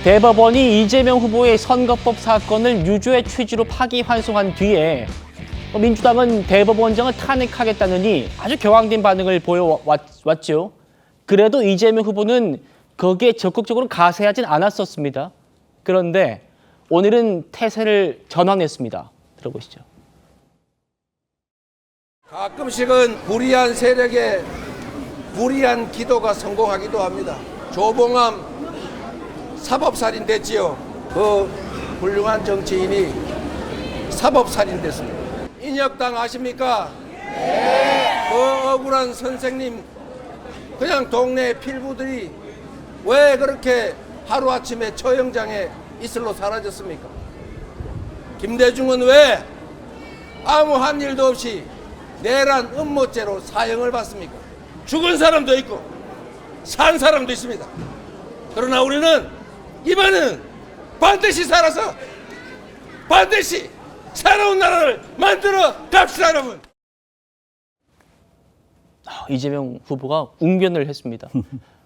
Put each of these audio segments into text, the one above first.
대법원이 이재명 후보의 선거법 사건을 유죄의 취지로 파기환송한 뒤에 민주당은 대법원장을 탄핵하겠다느니 아주 격앙된 반응을 보여왔죠. 그래도 이재명 후보는 거기에 적극적으로 가세하진 않았었습니다. 그런데 오늘은 태세를 전환했습니다. 들어보시죠. 가끔씩은 불의한 세력의 불의한 기도가 성공하기도 합니다. 조봉암 사법살인 됐지요. 그 훌륭한 정치인이 사법살인 됐습니다. 인혁당 아십니까? 네. 그 억울한 선생님, 그냥 동네 필부들이 왜 그렇게 하루아침에 처형장에 이슬로 사라졌습니까? 김대중은 왜 아무 한 일도 없이 내란 음모죄로 사형을 받습니까? 죽은 사람도 있고 산 사람도 있습니다. 그러나 우리는 이번에는 반드시 살아서 반드시 새로운 나라를 만들어 갑시다, 여러분. 이재명 후보가 웅변을 했습니다.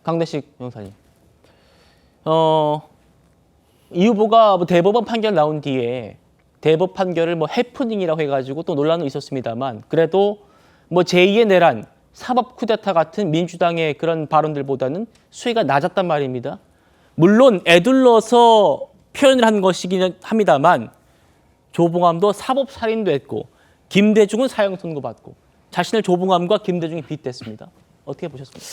강대식 변호사님. 이 후보가 대법원 판결 나온 뒤에 대법 판결을 해프닝이라고 해가지고 또 논란은 있었습니다만 그래도 제2의 내란, 사법 쿠데타 같은 민주당의 그런 발언들보다는 수위가 낮았단 말입니다. 물론 애둘러서 표현을 한 것이긴 합니다만 조봉암도 사법 살인도 했고 김대중은 사형 선고받고 자신을 조봉암과 김대중이 빗댔습니다. 어떻게 보셨습니까?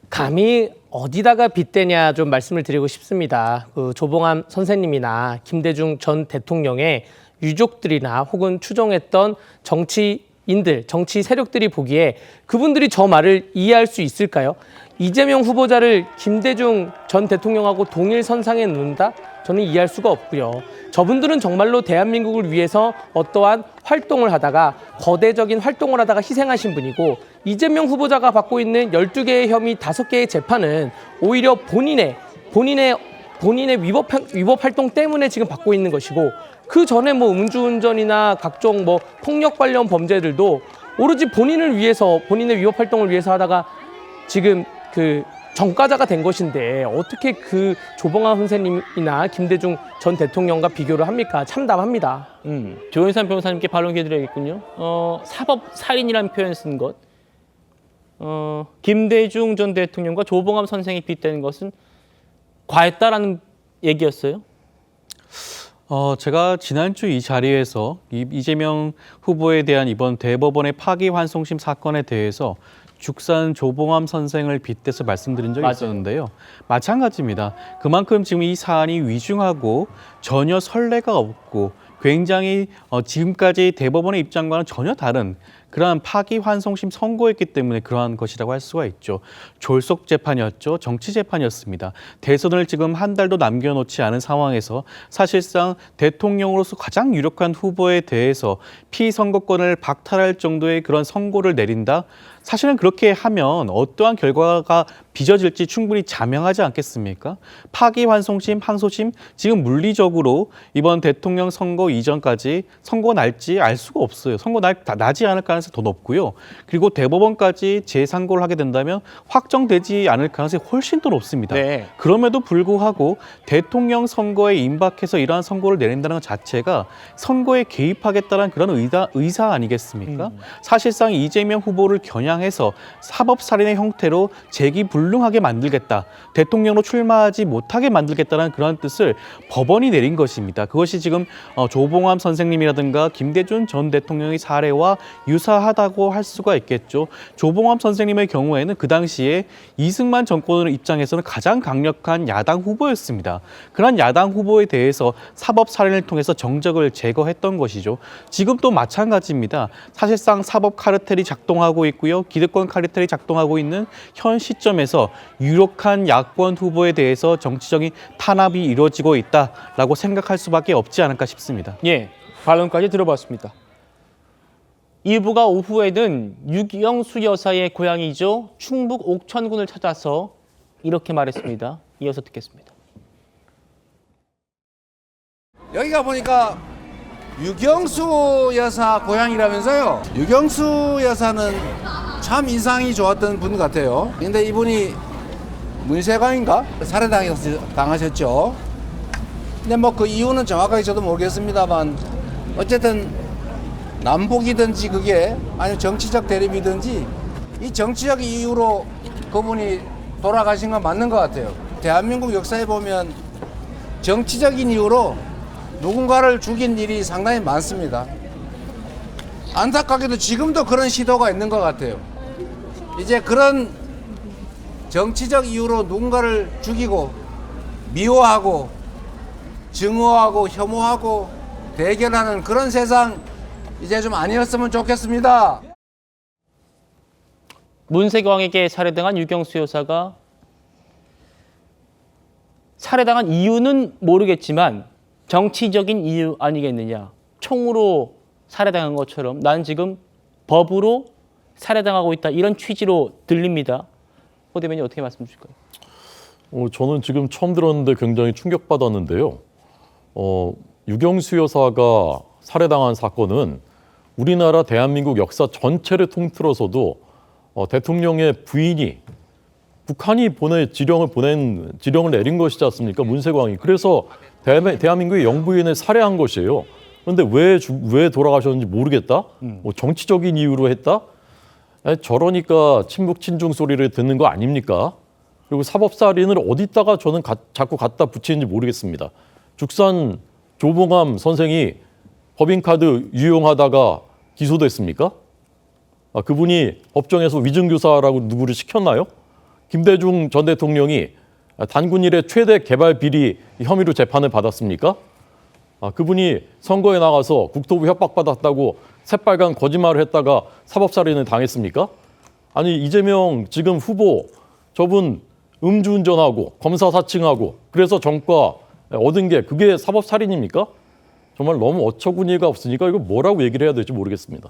감히 어디다가 빗대냐 좀 말씀을 드리고 싶습니다. 그 조봉암 선생님이나 김대중 전 대통령의 유족들이나 혹은 추종했던 정치인들, 정치 세력들이 보기에 그분들이 저 말을 이해할 수 있을까요? 이재명 후보자를 김대중 전 대통령하고 동일 선상에 놓는다? 저는 이해할 수가 없고요. 저분들은 정말로 대한민국을 위해서 어떠한 활동을 하다가 거대적인 활동을 하다가 희생하신 분이고 이재명 후보자가 받고 있는 12개의 혐의 5개의 재판은 오히려 본인의 위법 활동 때문에 지금 받고 있는 것이고 그 전에 음주운전이나 각종 폭력 관련 범죄들도 오로지 본인을 위해서 본인의 위법 활동을 위해서 하다가 지금 그 전과자가 된 것인데 어떻게 그 조봉암 선생님이나 김대중 전 대통령과 비교를 합니까? 참담합니다. 조윤선 변호사님께 반론 기회 드려야겠군요. 사법 살인이라는 표현 쓴 것. 김대중 전 대통령과 조봉암 선생이 빗대는 것은 과했다라는 얘기였어요? 제가 지난주 이 자리에서 이재명 후보에 대한 이번 대법원의 파기환송심 사건에 대해서 죽산 조봉암 선생을 빗대서 말씀드린 적이 있었는데요. 마찬가지입니다. 그만큼 지금 이 사안이 위중하고 전혀 선례가 없고 굉장히 지금까지 대법원의 입장과는 전혀 다른 그러한 파기환송심 선고였기 때문에 그러한 것이라고 할 수가 있죠. 졸속 재판이었죠. 정치 재판이었습니다. 대선을 지금 한 달도 남겨놓지 않은 상황에서 사실상 대통령으로서 가장 유력한 후보에 대해서 피선거권을 박탈할 정도의 그런 선고를 내린다? 사실은 그렇게 하면 어떠한 결과가 빚어질지 충분히 자명하지 않겠습니까? 파기환송심, 항소심, 지금 물리적으로 이번 대통령 선거 이전까지 선거 날지 알 수가 없어요. 선거 나지 않을 가능성이 더 높고요. 그리고 대법원까지 재상고를 하게 된다면 확정되지 않을 가능성이 훨씬 더 높습니다. 네. 그럼에도 불구하고 대통령 선거에 임박해서 이러한 선고를 내린다는 것 자체가 선거에 개입하겠다는 그런 의사 아니겠습니까? 사실상 이재명 후보를 겨냥해서 사법살인의 형태로 재기불능하게 만들겠다. 대통령으로 출마하지 못하게 만들겠다는 그런 뜻을 법원이 내린 것입니다. 그것이 지금 조봉암 선생님이라든가 김대중 전 대통령의 사례와 유사하다고 할 수가 있겠죠. 조봉암 선생님의 경우에는 그 당시에 이승만 정권 입장에서는 가장 강력한 야당 후보였습니다. 그런 야당 후보에 대해서 사법살인을 통해서 정적을 제거했던 것이죠. 지금도 마찬가지입니다. 사실상 사법 카르텔이 작동하고 있고요. 기득권 카르텔이 작동하고 있는 현 시점에서 유력한 야권 후보에 대해서 정치적인 탄압이 이루어지고 있다라고 생각할 수밖에 없지 않을까 싶습니다. 예, 반론까지 들어봤습니다. 이 후보가 오후에는 유경수 여사의 고향이죠. 충북 옥천군을 찾아서 이렇게 말했습니다. 이어서 듣겠습니다. 여기가 보니까 유경수 여사 고향이라면서요. 유경수 여사는 참 인상이 좋았던 분 같아요. 근데 이분이 문세광인가? 살해당하셨죠. 근데 뭐 그 이유는 정확하게 저도 모르겠습니다만 어쨌든 남북이든지 그게 아니면 정치적 대립이든지 이 정치적 이유로 그분이 돌아가신 건 맞는 것 같아요. 대한민국 역사에 보면 정치적인 이유로 누군가를 죽인 일이 상당히 많습니다. 안타깝게도 지금도 그런 시도가 있는 것 같아요. 이제 그런 정치적 이유로 누군가를 죽이고 미워하고 증오하고 혐오하고 대결하는 그런 세상 이제 좀 아니었으면 좋겠습니다. 문세광에게 살해당한 유경수 여사가 살해당한 이유는 모르겠지만 정치적인 이유 아니겠느냐. 총으로 살해당한 것처럼 난 지금 법으로 살해당하고 있다. 이런 취지로 들립니다. 호 대변인 어떻게 말씀 주실까요? 저는 지금 처음 들었는데 굉장히 충격받았는데요. 유경수 여사가 살해당한 사건은 우리나라 대한민국 역사 전체를 통틀어서도 대통령의 부인이 북한이 지령을 내린 것이지 않습니까? 문세광이. 그래서 대한민국의 영부인을 살해한 것이에요. 그런데 왜 돌아가셨는지 모르겠다? 뭐 정치적인 이유로 했다? 저러니까 친북 친중 소리를 듣는 거 아닙니까? 그리고 사법살인을 어디다가 저는 자꾸 갖다 붙이는지 모르겠습니다. 죽산 조봉암 선생이 법인카드 유용하다가 기소됐습니까? 그분이 법정에서 위증교사라고 누구를 시켰나요? 김대중 전 대통령이 단군 이래 최대 개발 비리 혐의로 재판을 받았습니까? 그분이 선거에 나가서 국토부 협박받았다고 새빨간 거짓말을 했다가 사법살인을 당했습니까? 아니 이재명 지금 후보 저분 음주운전하고 검사 사칭하고 그래서 정과 얻은 게 그게 사법살인입니까? 정말 너무 어처구니가 없으니까 이거 뭐라고 얘기를 해야 될지 모르겠습니다.